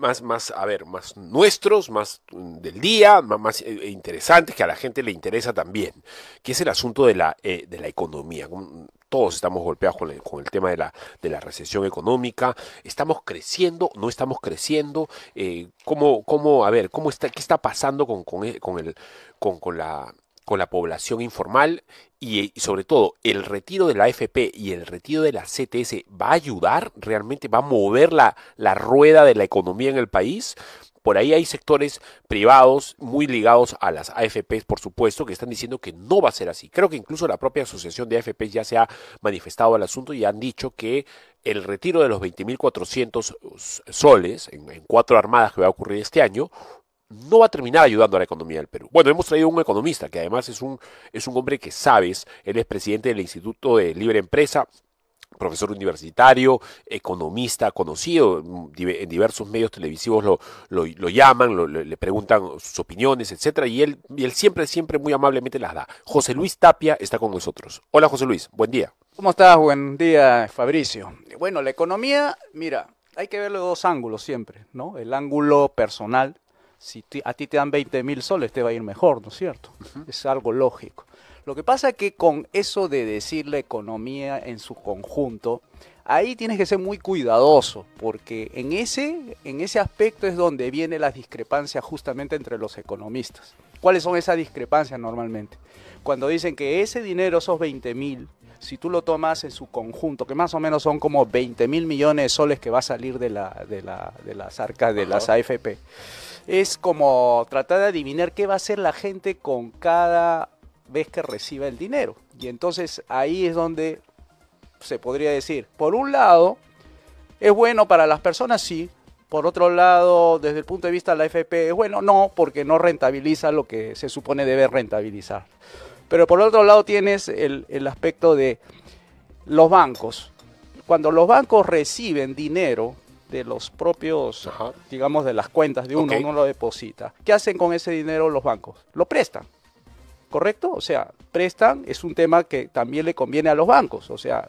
a ver, más nuestros, más del día, más interesantes, que a la gente le interesa también, que es el asunto de la economía. Todos estamos golpeados con el tema de la recesión económica. ¿Estamos creciendo? ¿No estamos creciendo? A ver, qué está pasando con la población informal y sobre todo el retiro de la AFP y el retiro de la CTS va a ayudar, realmente va a mover la rueda de la economía en el país? Por ahí hay sectores privados muy ligados a las AFPs, por supuesto, que están diciendo que no va a ser así. Creo que incluso la propia asociación de AFPs ya se ha manifestado al asunto y han dicho que el retiro de los 20.400 soles en 4 armadas que va a ocurrir este año no va a terminar ayudando a la economía del Perú. Bueno, hemos traído un economista que además es un hombre que sabes, él es presidente del Instituto de Libre Empresa, profesor universitario, economista conocido, en diversos medios televisivos lo llaman, le preguntan sus opiniones, etcétera, y él siempre muy amablemente las da. José Luis Tapia está con nosotros. Hola José Luis, buen día. ¿Cómo estás? Buen día, Fabricio. Bueno, la economía, mira, hay que verlo de dos ángulos siempre, ¿no? El ángulo personal, si a ti te dan 20.000 soles te va a ir mejor, ¿no es cierto? Es algo lógico. Lo que pasa es que con eso de decir la economía en su conjunto, ahí tienes que ser muy cuidadoso, porque en ese aspecto es donde viene la discrepancia justamente entre los economistas. ¿Cuáles son esas discrepancias normalmente? Cuando dicen que ese dinero, esos 20.000, si tú lo tomas en su conjunto, que más o menos son como 20.000 millones de soles que va a salir de las arcas de las AFP, es como tratar de adivinar qué va a hacer la gente con cada vez que reciba el dinero. Y entonces ahí es donde se podría decir, por un lado, es bueno para las personas, sí. Por otro lado, desde el punto de vista de la AFP, es bueno, no, porque no rentabiliza lo que se supone debe rentabilizar. Pero por otro lado tienes el aspecto de los bancos. Cuando los bancos reciben dinero de los propios, digamos, de las cuentas de uno lo deposita. ¿Qué hacen con ese dinero los bancos? Lo prestan. ¿Correcto? O sea, prestan es un tema que también le conviene a los bancos. O sea,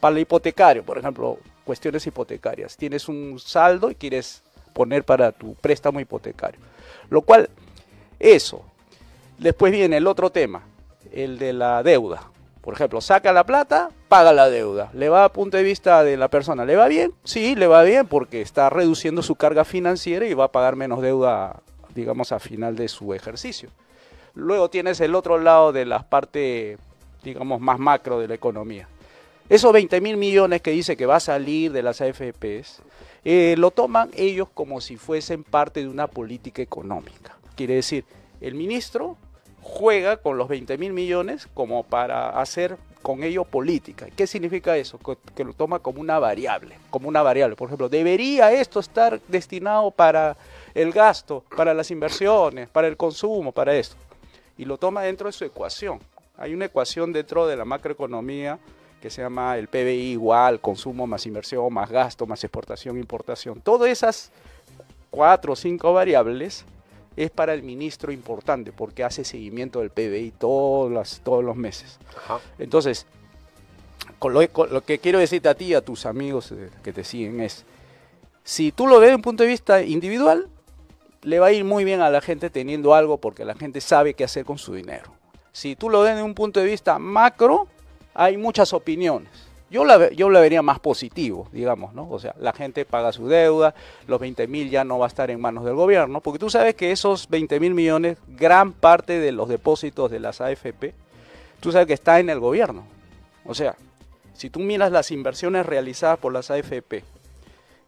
para el hipotecario, por ejemplo, cuestiones hipotecarias. Tienes un saldo y quieres poner para tu préstamo hipotecario. Lo cual, eso. Después viene el otro tema, el de la deuda. Por ejemplo, saca la plata, paga la deuda. ¿Le va a punto de vista de la persona? ¿Le va bien? Sí, le va bien porque está reduciendo su carga financiera y va a pagar menos deuda, digamos, a final de su ejercicio. Luego tienes el otro lado de la parte, digamos, más macro de la economía. Esos 20.000 millones que dice que va a salir de las AFPs, lo toman ellos como si fuesen parte de una política económica. Quiere decir, el ministro juega con los 20.000 millones como para hacer con ello política. ¿Qué significa eso? Que lo toma como una variable. Por ejemplo, ¿debería esto estar destinado para el gasto, para las inversiones, para el consumo, para esto? Y lo toma dentro de su ecuación. Hay una ecuación dentro de la macroeconomía que se llama el PBI igual, consumo más inversión, más gasto, más exportación, importación. Todas esas 4 o 5 variables es para el ministro importante porque hace seguimiento del PBI todos los meses. Entonces, con lo que quiero decirte a ti y a tus amigos que te siguen es, si tú lo ves desde un punto de vista individual, le va a ir muy bien a la gente teniendo algo porque la gente sabe qué hacer con su dinero. Si tú lo ves desde un punto de vista macro, hay muchas opiniones. Yo la vería más positivo, digamos, ¿no? O sea, la gente paga su deuda, los 20.000 ya no va a estar en manos del gobierno, porque tú sabes que esos 20.000 millones, gran parte de los depósitos de las AFP, tú sabes que está en el gobierno. O sea, si tú miras las inversiones realizadas por las AFP,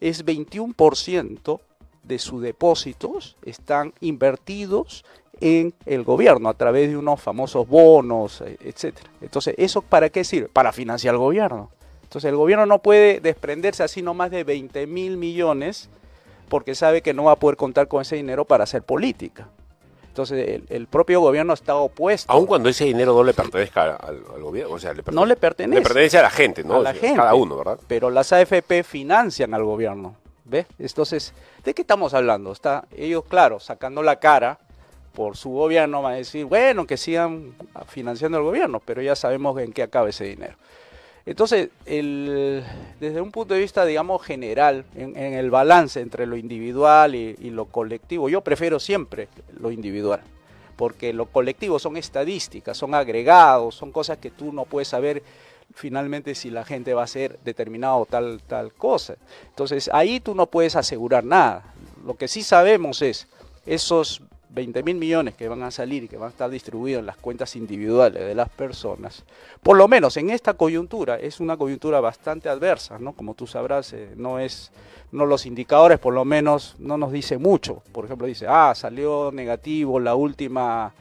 es 21% de sus depósitos están invertidos en el gobierno a través de unos famosos bonos, etcétera. Entonces, ¿eso para qué sirve? Para financiar al gobierno. Entonces, el gobierno no puede desprenderse así nomás de 20.000 millones porque sabe que no va a poder contar con ese dinero para hacer política. Entonces, el propio gobierno está opuesto. Aun cuando ese dinero no le pertenezca al gobierno, o sea, no le pertenece. Le pertenece a la gente, ¿no? A la gente. Cada uno, ¿verdad? Pero las AFP financian al gobierno, ¿ves? Entonces, ¿de qué estamos hablando? Ellos, claro, sacando la cara por su gobierno, van a decir, bueno, que sigan financiando al gobierno, pero ya sabemos en qué acaba ese dinero. Entonces, desde un punto de vista, digamos, general, en el balance entre lo individual y lo colectivo, yo prefiero siempre lo individual, porque lo colectivo son estadísticas, son agregados, son cosas que tú no puedes saber finalmente si la gente va a hacer determinada o tal cosa. Entonces, ahí tú no puedes asegurar nada. Lo que sí sabemos es esos 20.000 millones que van a salir y que van a estar distribuidos en las cuentas individuales de las personas, por lo menos en esta coyuntura, es una coyuntura bastante adversa, ¿no? Como tú sabrás, no los indicadores por lo menos no nos dicen mucho. Por ejemplo, dice, salió negativo la última,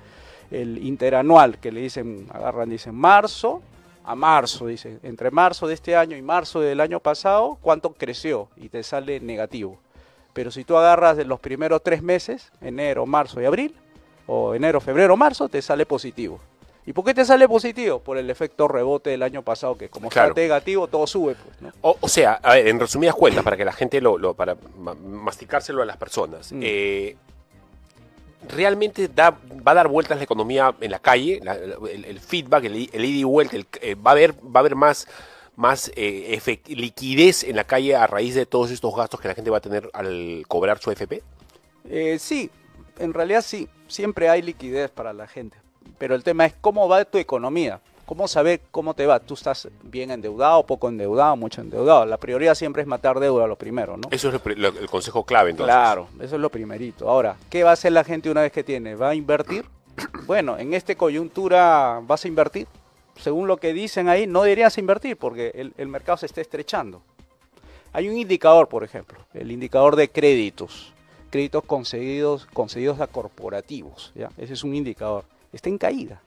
el interanual, que le dicen, dicen marzo a marzo, dice, entre marzo de este año y marzo del año pasado, ¿cuánto creció? Y te sale negativo. Pero si tú agarras de los primeros 3 meses, enero, marzo y abril, o enero, febrero, marzo, te sale positivo. ¿Y por qué te sale positivo? Por el efecto rebote del año pasado, que como está negativo, todo sube. Pues, ¿no? O sea, a ver, en resumidas cuentas, para que la gente para masticárselo a las personas, realmente va a dar vueltas la economía en la calle, el feedback, el ida y vuelta, va a haber más liquidez en la calle a raíz de todos estos gastos que la gente va a tener al cobrar su AFP? Sí, en realidad sí, siempre hay liquidez para la gente, pero el tema es cómo va tu economía, cómo saber cómo te va. Tú estás bien endeudado, poco endeudado, mucho endeudado. La prioridad siempre es matar deuda lo primero, ¿no? Eso es el consejo clave, entonces. Claro, eso es lo primerito. Ahora, ¿qué va a hacer la gente una vez que tiene? ¿Va a invertir? Bueno, en esta coyuntura, ¿vas a invertir? Según lo que dicen ahí, no deberías invertir porque el mercado se está estrechando. Hay un indicador, por ejemplo, el indicador de créditos concedidos a corporativos, ¿ya? Ese es un indicador. Está en caída.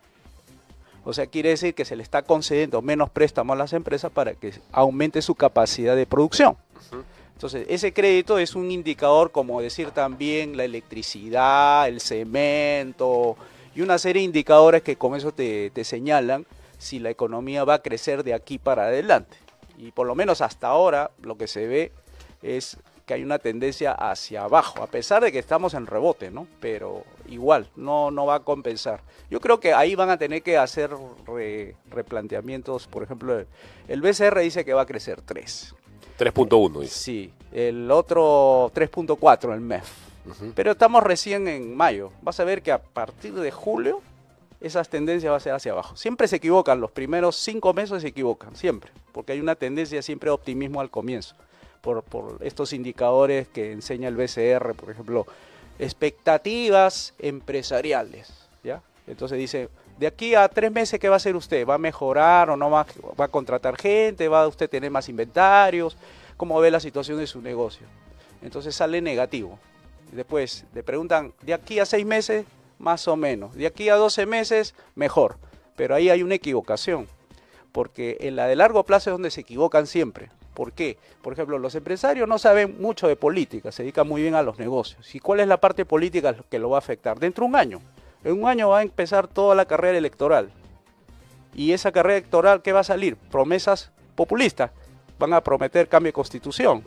O sea, quiere decir que se le está concediendo menos préstamos a las empresas para que aumente su capacidad de producción. Entonces, ese crédito es un indicador, como decir también la electricidad, el cemento y una serie de indicadores que con eso te señalan si la economía va a crecer de aquí para adelante. Y por lo menos hasta ahora lo que se ve es que hay una tendencia hacia abajo, a pesar de que estamos en rebote, ¿no? Pero igual, no va a compensar. Yo creo que ahí van a tener que hacer replanteamientos. Por ejemplo, el BCR dice que va a crecer 3. 3.1 dice. Sí, el otro 3.4, el MEF. Pero estamos recién en mayo. Vas a ver que a partir de julio esas tendencias van a ser hacia abajo. Siempre se equivocan, los primeros 5 meses se equivocan, siempre, porque hay una tendencia siempre de optimismo al comienzo, por estos indicadores que enseña el BCR, por ejemplo, expectativas empresariales, ¿ya? Entonces dice, de aquí a 3 meses, ¿qué va a hacer usted? ¿Va a mejorar o no va a contratar gente? ¿Va a usted tener más inventarios? ¿Cómo ve la situación de su negocio? Entonces sale negativo. Después le preguntan, de aquí a 6 meses, más o menos. De aquí a 12 meses, mejor. Pero ahí hay una equivocación, porque en la de largo plazo es donde se equivocan siempre. ¿Por qué? Por ejemplo, los empresarios no saben mucho de política, se dedican muy bien a los negocios. ¿Y cuál es la parte política que lo va a afectar? Dentro de un año. En un año va a empezar toda la carrera electoral. Y esa carrera electoral, ¿qué va a salir? Promesas populistas. Van a prometer cambio de constitución.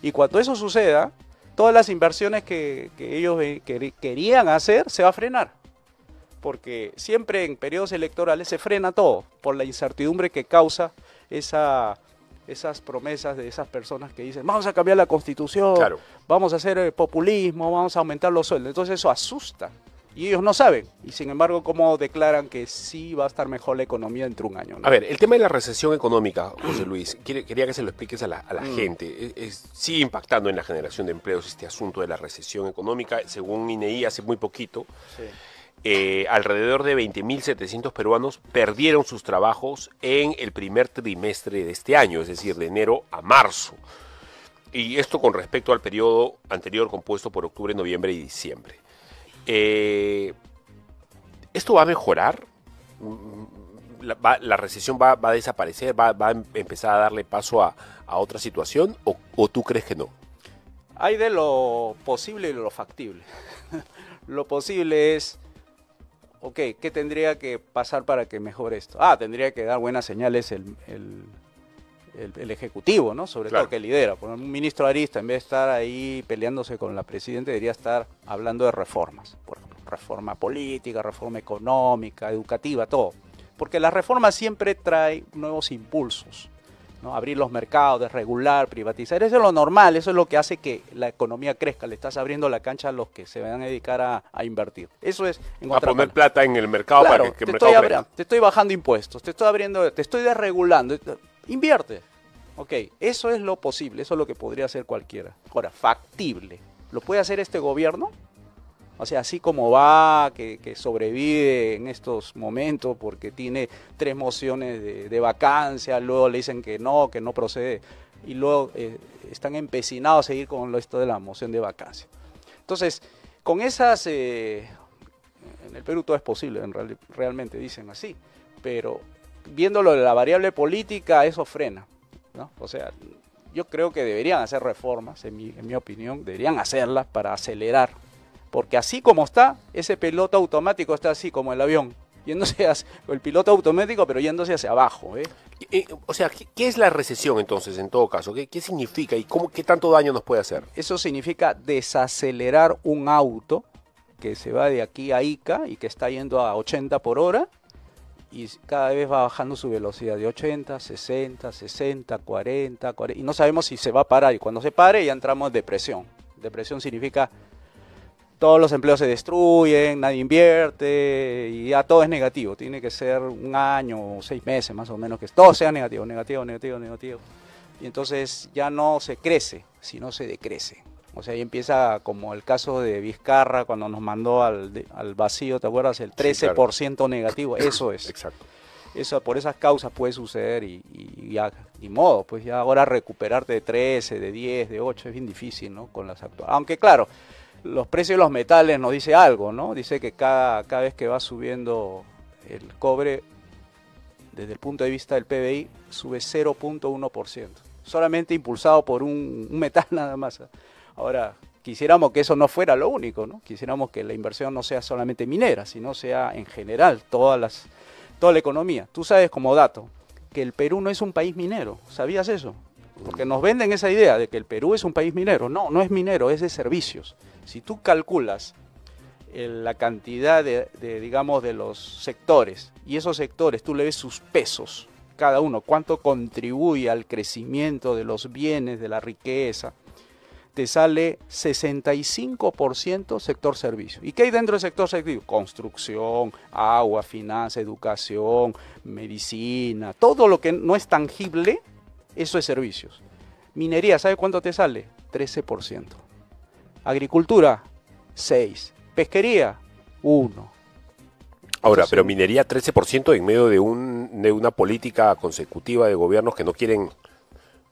Y cuando eso suceda, todas las inversiones que ellos querían hacer se va a frenar. Porque siempre en periodos electorales se frena todo por la incertidumbre que causa esas promesas de esas personas que dicen vamos a cambiar la constitución, claro, vamos a hacer populismo, vamos a aumentar los sueldos. Entonces eso asusta y ellos no saben. Y sin embargo, ¿cómo declaran que sí va a estar mejor la economía dentro de un año, ¿no? A ver, el tema de la recesión económica, José Luis, quería que se lo expliques a la gente. Sigue impactando en la generación de empleos este asunto de la recesión económica. Según INEI, hace muy poquito, alrededor de 20.700 peruanos perdieron sus trabajos en el primer trimestre de este año, es decir, de enero a marzo. Y esto con respecto al periodo anterior compuesto por octubre, noviembre y diciembre. ¿Esto va a mejorar? ¿La recesión va a desaparecer? ¿Va a empezar a darle paso a otra situación? ¿O tú crees que no? Hay de lo posible y de lo factible. Lo posible es, ok, ¿qué tendría que pasar para que mejore esto? Tendría que dar buenas señales el Ejecutivo, ¿no? Sobre todo que lidera. Por un ministro Arista, en vez de estar ahí peleándose con la presidenta, debería estar hablando de reformas. Por ejemplo, reforma política, reforma económica, educativa, todo. porque la reforma siempre trae nuevos impulsos, ¿no? Abrir los mercados, desregular, privatizar, eso es lo normal, eso es lo que hace que la economía crezca, le estás abriendo la cancha a los que se van a dedicar a invertir. Eso es a poner plata en el mercado, claro, para que el mercado crezca. Te estoy bajando impuestos, te estoy abriendo, te estoy desregulando, invierte. Ok, eso es lo posible, eso es lo que podría hacer cualquiera. Ahora, factible, ¿lo puede hacer este gobierno? O sea, así como va, que sobrevive en estos momentos porque tiene 3 mociones de vacancia, luego le dicen que no procede, y luego están empecinados a seguir con esto de la moción de vacancia. Entonces, con esas, en el Perú todo es posible, realmente dicen así, pero viéndolo de la variable política, eso frena, ¿no? O sea, yo creo que deberían hacer reformas, en mi opinión, deberían hacerlas para acelerar. Porque así como está, ese piloto automático está así como el avión, yéndose el piloto automático, pero yéndose hacia abajo. O sea, ¿qué es la recesión entonces, en todo caso? ¿Qué significa y qué tanto daño nos puede hacer? Eso significa desacelerar un auto que se va de aquí a Ica y que está yendo a 80 por hora y cada vez va bajando su velocidad de 80, 60, 60, 40, y no sabemos si se va a parar. Y cuando se pare ya entramos en depresión. Depresión significa todos los empleos se destruyen, nadie invierte y ya todo es negativo. Tiene que ser un año o 6 meses más o menos que todo sea negativo, negativo, negativo, negativo. Y entonces ya no se crece, sino se decrece. O sea, ahí empieza como el caso de Vizcarra cuando nos mandó al vacío, ¿te acuerdas? El 13% sí, claro, negativo, eso es. Exacto. Eso, por esas causas puede suceder y ya, ni modo, pues ya ahora recuperarte de 13, de 10, de 8 es bien difícil, ¿no? Con las actuales. Aunque claro, los precios de los metales nos dice algo, ¿no? Dice que cada vez que va subiendo el cobre, desde el punto de vista del PBI, sube 0.1%. Solamente impulsado por un metal nada más. Ahora, quisiéramos que eso no fuera lo único, ¿no? Quisiéramos que la inversión no sea solamente minera, sino sea en general toda la economía. Tú sabes como dato que el Perú no es un país minero. ¿Sabías eso? Porque nos venden esa idea de que el Perú es un país minero. No, no es minero, es de servicios. Si tú calculas la cantidad digamos, de los sectores, y esos sectores tú le ves sus pesos, cada uno, cuánto contribuye al crecimiento de los bienes, de la riqueza, te sale 65% sector servicio. ¿Y qué hay dentro del sector servicio? Construcción, agua, finanzas, educación, medicina, todo lo que no es tangible, eso es servicios. Minería, ¿sabe cuánto te sale? 13%. Agricultura, 6%. Pesquería, 1%. Ahora, pero minería 13% en medio de una política consecutiva de gobiernos que no quieren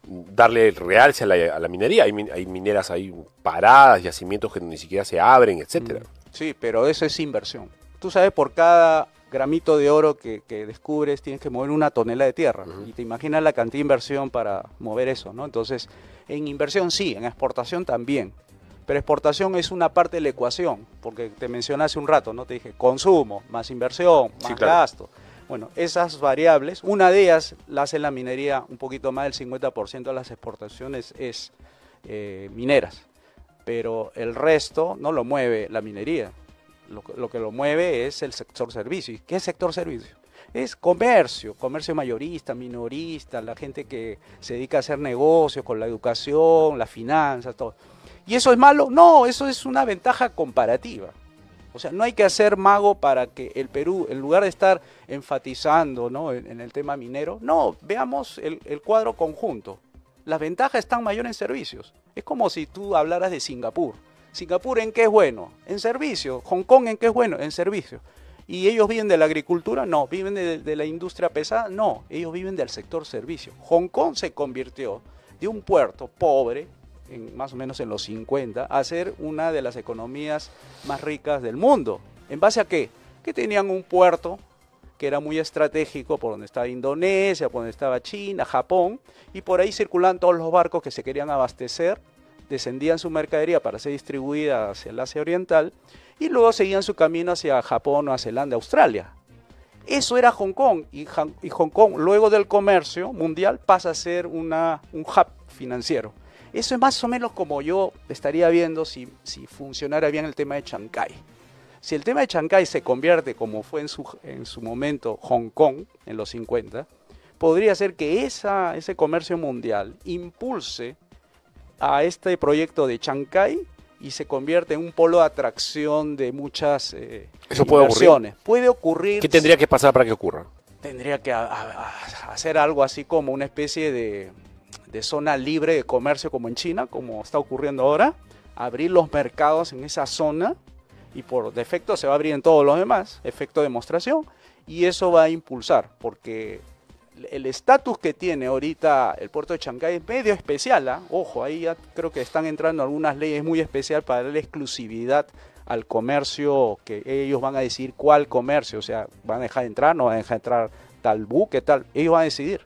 darle realce a la minería. Hay mineras ahí paradas, yacimientos que ni siquiera se abren, etcétera. Sí, pero eso es inversión. Tú sabes, por cada gramito de oro que descubres tienes que mover 1 tonelada de tierra. Y te imaginas la cantidad de inversión para mover eso, ¿no? Entonces, en inversión sí, en exportación también. Pero exportación es una parte de la ecuación, porque te mencioné hace un rato, ¿no? Te dije consumo, más inversión, más gasto. Bueno, esas variables, una de ellas la hace la minería, un poquito más del 50% de las exportaciones es mineras. Pero el resto no lo mueve la minería. Lo que lo mueve es el sector servicio. ¿Y qué es sector servicio? Es comercio mayorista, minorista, la gente que se dedica a hacer negocios con la educación, las finanzas, todo. ¿Y eso es malo? No, eso es una ventaja comparativa. O sea, no hay que hacer mago para que el Perú, en lugar de estar enfatizando, ¿no?, en el tema minero, no, veamos el cuadro conjunto. Las ventajas están mayores en servicios. Es como si tú hablaras de Singapur. ¿Singapur en qué es bueno? En servicio. ¿Hong Kong en qué es bueno? En servicio. ¿Y ellos viven de la agricultura? No. ¿Viven de la industria pesada? No. Ellos viven del sector servicio. Hong Kong se convirtió de un puerto pobre, más o menos en los 50, a ser una de las economías más ricas del mundo. ¿En base a qué? Que tenían un puerto que era muy estratégico por donde estaba Indonesia, por donde estaba China, Japón, y por ahí circulaban todos los barcos que se querían abastecer, descendían su mercadería para ser distribuida hacia el Asia Oriental, y luego seguían su camino hacia Japón, Nueva Zelanda, Australia. Eso era Hong Kong, y Hong Kong, luego del comercio mundial, pasa a ser un hub financiero. Eso es más o menos como yo estaría viendo si funcionara bien el tema de Chancay. Si el tema de Chancay se convierte, como fue en su momento Hong Kong, en los 50, podría ser que ese comercio mundial impulse a este proyecto de Chancay y se convierte en un polo de atracción de muchas ¿Eso puede inversiones. ocurrir? Puede ocurrir. ¿Qué tendría que pasar para que ocurra? Tendría que hacer algo así como una especie de zona libre de comercio como en China, como está ocurriendo ahora, abrir los mercados en esa zona y por defecto se va a abrir en todos los demás, efecto de demostración, y eso va a impulsar, porque el estatus que tiene ahorita el puerto de Chancay es medio especial, ¿eh? Ojo, ahí ya creo que están entrando algunas leyes muy especiales para darle exclusividad al comercio, que ellos van a decidir cuál comercio, o sea, van a dejar entrar, no van a dejar entrar tal buque, tal, ellos van a decidir.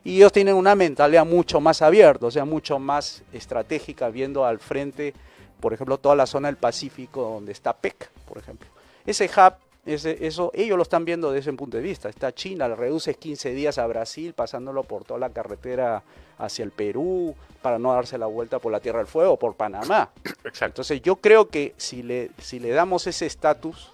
Y ellos tienen una mentalidad mucho más abierta, o sea, mucho más estratégica, viendo al frente, por ejemplo, toda la zona del Pacífico donde está PEC, por ejemplo. Ese hub, eso ellos lo están viendo desde ese punto de vista. Está China, le reduces 15 días a Brasil, pasándolo por toda la carretera hacia el Perú, para no darse la vuelta por la Tierra del Fuego, por Panamá. Exacto. Entonces yo creo que si le damos ese estatus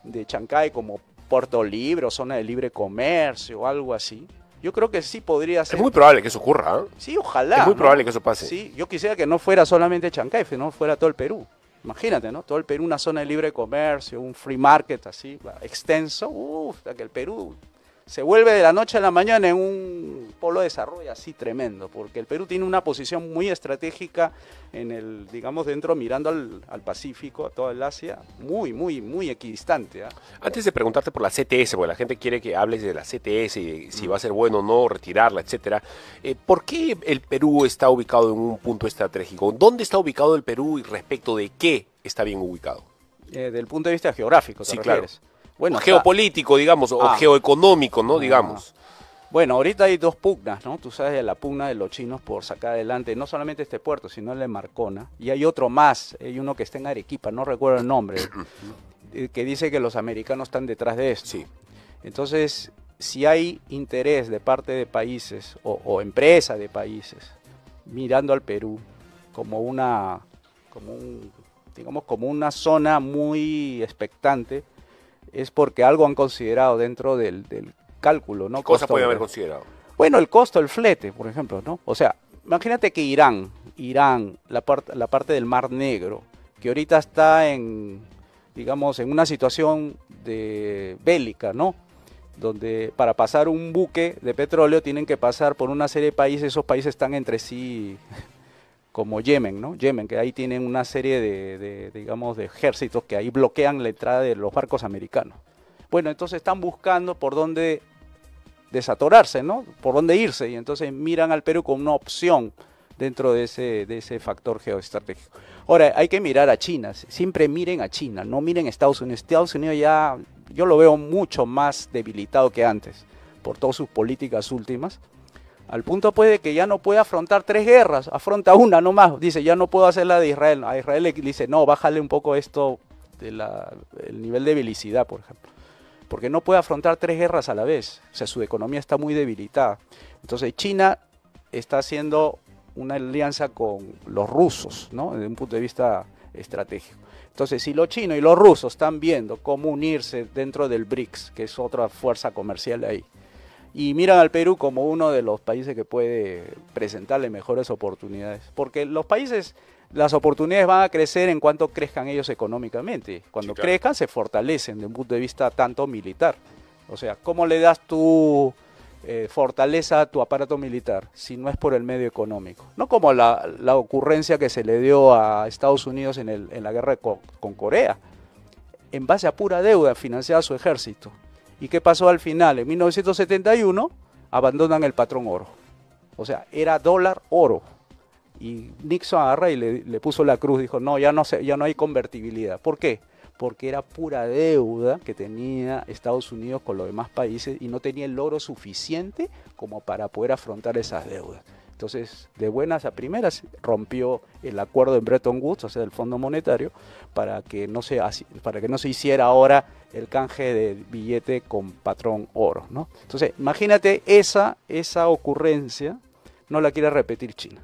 de Chancay como puerto libre o zona de libre comercio o algo así, yo creo que sí podría ser. Es muy probable que eso ocurra, ¿eh? Sí, ojalá. Es muy ¿no? probable que eso pase. Sí, yo quisiera que no fuera solamente Chancay, sino fuera todo el Perú. Imagínate, ¿no? Todo el Perú, una zona de libre comercio, un free market así, extenso. Que el Perú se vuelve de la noche a la mañana en un polo de desarrollo así tremendo, porque el Perú tiene una posición muy estratégica en el, digamos, dentro, mirando al Pacífico, a toda el Asia, muy equidistante. ¿Eh? Antes de preguntarte por la CTS, porque la gente quiere que hables de la CTS y de si va a ser bueno o no retirarla, etcétera. ¿Por qué el Perú está ubicado en un punto estratégico? ¿Dónde está ubicado el Perú y respecto de qué está bien ubicado? Del punto de vista geográfico, ¿te refieres? Claro. Bueno, geopolítico, digamos, o geoeconómico, ¿no? Digamos. Bueno, ahorita hay dos pugnas, ¿no? Tú sabes de la pugna de los chinos por sacar adelante no solamente este puerto, sino el de Marcona. Y hay otro más, hay uno que está en Arequipa, no recuerdo el nombre, que dice que los americanos están detrás de esto. Sí. Entonces, si hay interés de parte de países o empresas de países mirando al Perú como una zona muy expectante, es porque algo han considerado dentro del cálculo, ¿no? ¿Qué cosa puede haber considerado? Bueno, el costo del flete, por ejemplo, ¿no? O sea, imagínate que Irán, la parte del Mar Negro, que ahorita está en una situación bélica, ¿no? Donde para pasar un buque de petróleo tienen que pasar por una serie de países, esos países están entre sí como Yemen, ¿no? Yemen, que ahí tienen una serie de ejércitos que ahí bloquean la entrada de los barcos americanos. Bueno, entonces están buscando por dónde desatorarse, ¿no? Por dónde irse, y entonces miran al Perú como una opción dentro de ese factor geoestratégico. Ahora, hay que mirar a China, siempre miren a China, no miren a Estados Unidos. Estados Unidos ya, yo lo veo mucho más debilitado que antes, por todas sus políticas últimas. Al punto puede que ya no puede afrontar 3 guerras, afronta una nomás, dice ya no puedo hacer la de Israel. A Israel le dice no, bájale un poco esto el nivel de belicidad, por ejemplo, porque no puede afrontar 3 guerras a la vez, o sea, su economía está muy debilitada. Entonces China está haciendo una alianza con los rusos, ¿no? Desde un punto de vista estratégico. Entonces, si los chinos y los rusos están viendo cómo unirse dentro del BRICS, que es otra fuerza comercial ahí, y miran al Perú como uno de los países que puede presentarle mejores oportunidades. Porque los países, las oportunidades van a crecer en cuanto crezcan ellos económicamente. Cuando crezcan, se fortalecen desde un punto de vista tanto militar. O sea, ¿cómo le das tu fortaleza a tu aparato militar si no es por el medio económico? No como la ocurrencia que se le dio a Estados Unidos en la guerra con Corea. En base a pura deuda financiaba su ejército. ¿Y qué pasó al final? En 1971 abandonan el patrón oro. O sea, era dólar oro. Y Nixon agarra y le puso la cruz, dijo, no, ya no hay convertibilidad. ¿Por qué? Porque era pura deuda que tenía Estados Unidos con los demás países y no tenía el oro suficiente como para poder afrontar esas deudas. Entonces, de buenas a primeras, rompió el acuerdo en Bretton Woods, o sea, el Fondo Monetario, para que no se hiciera ahora el canje de billete con patrón oro, ¿no? Entonces, imagínate esa ocurrencia, no la quiere repetir China.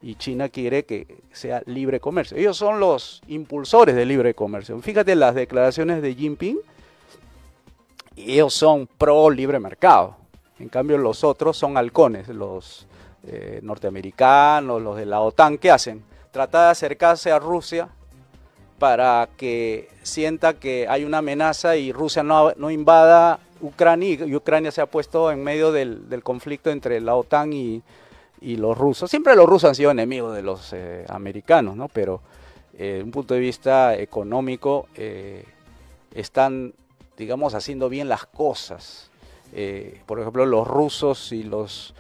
y China quiere que sea libre comercio. Ellos son los impulsores del libre comercio. Fíjate las declaraciones de Jinping, y ellos son pro libre mercado. En cambio los otros son halcones, los norteamericanos, los de la OTAN. ¿Qué hacen? Tratar de acercarse a Rusia para que sienta que hay una amenaza y Rusia no invada Ucrania, y Ucrania se ha puesto en medio del conflicto entre la OTAN y los rusos. Siempre los rusos han sido enemigos de los americanos, ¿no? Pero desde un punto de vista económico están, digamos, haciendo bien las cosas. Por ejemplo, los rusos y los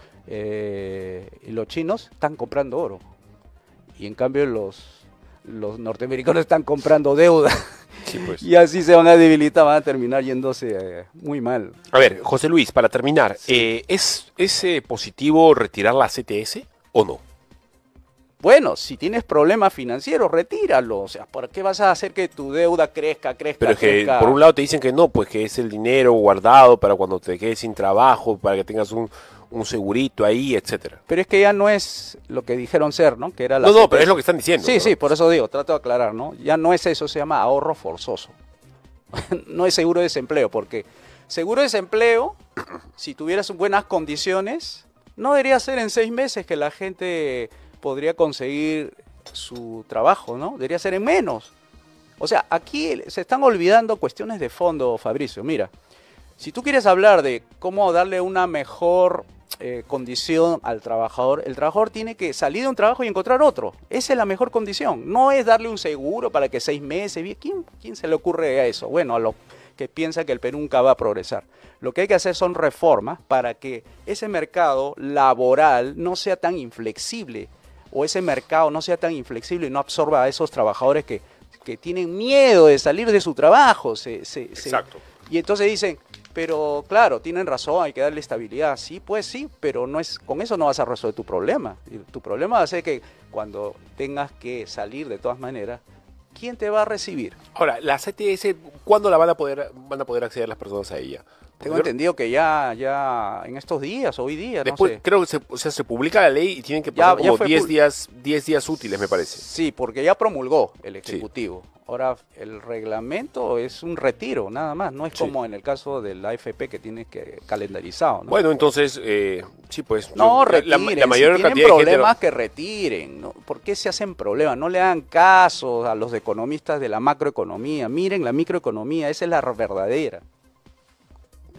chinos están comprando oro, y en cambio los norteamericanos están comprando deuda. Sí, pues. Y así se van a debilitar, van a terminar yéndose muy mal. A ver, José Luis, para terminar, Sí. ¿es positivo retirar la CTS o no? Bueno, si tienes problemas financieros, retíralo. O sea, ¿por qué vas a hacer que tu deuda crezca? Pero es que crezca? por un lado te dicen que no, pues que es el dinero guardado para cuando te quedes sin trabajo, para que tengas un segurito ahí, etcétera. Pero es que ya no es lo que dijeron ser, ¿no? Que era la No, CTS. pero es lo que están diciendo. Sí, ¿no? sí, por eso digo, trato de aclarar, ¿no? Ya no es eso, se llama ahorro forzoso. No es seguro de desempleo, porque seguro de desempleo, si tuvieras buenas condiciones, no debería ser en 6 meses que la gente podría conseguir su trabajo, ¿no? Debería ser en menos. O sea, aquí se están olvidando cuestiones de fondo, Fabricio. Mira, si tú quieres hablar de cómo darle una mejor condición al trabajador, el trabajador tiene que salir de un trabajo y encontrar otro. Esa es la mejor condición. No es darle un seguro para que 6 meses... ¿Quién se le ocurre a eso? Bueno, a los que piensan que el Perú nunca va a progresar. Lo que hay que hacer son reformas para que ese mercado laboral no sea tan inflexible, o ese mercado no sea tan inflexible y no absorba a esos trabajadores que tienen miedo de salir de su trabajo. Exacto. Y entonces dicen, pero claro, tienen razón, hay que darle estabilidad. Sí, pues sí, pero con eso no vas a resolver tu problema. Y tu problema va a ser que cuando tengas que salir de todas maneras, ¿quién te va a recibir? Ahora, la CTS, ¿cuándo la van a poder acceder las personas a ella? Tengo entendido que ya en estos días, hoy día, Después, no sé. creo que se publica la ley y tienen que Ya- pasar ya como fue 10 días útiles, me parece. Sí, porque ya promulgó el Ejecutivo. Ahora, el reglamento es un retiro, nada más. No es Sí. como en el caso de la AFP que tiene que calendarizado, ¿no? Bueno, entonces, sí, pues... No, la retiren. mayor Si tienen cantidad de gente... problemas, que retiren. ¿No? ¿Por qué se hacen problemas? No le hagan caso a los economistas de la macroeconomía. Miren la microeconomía, esa es la verdadera.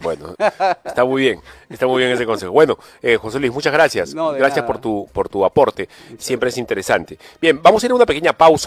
Bueno, está muy bien ese consejo. Bueno, José Luis, muchas gracias. No, de Gracias nada. por tu aporte. Siempre es interesante. Bien, vamos a ir a una pequeña pausa.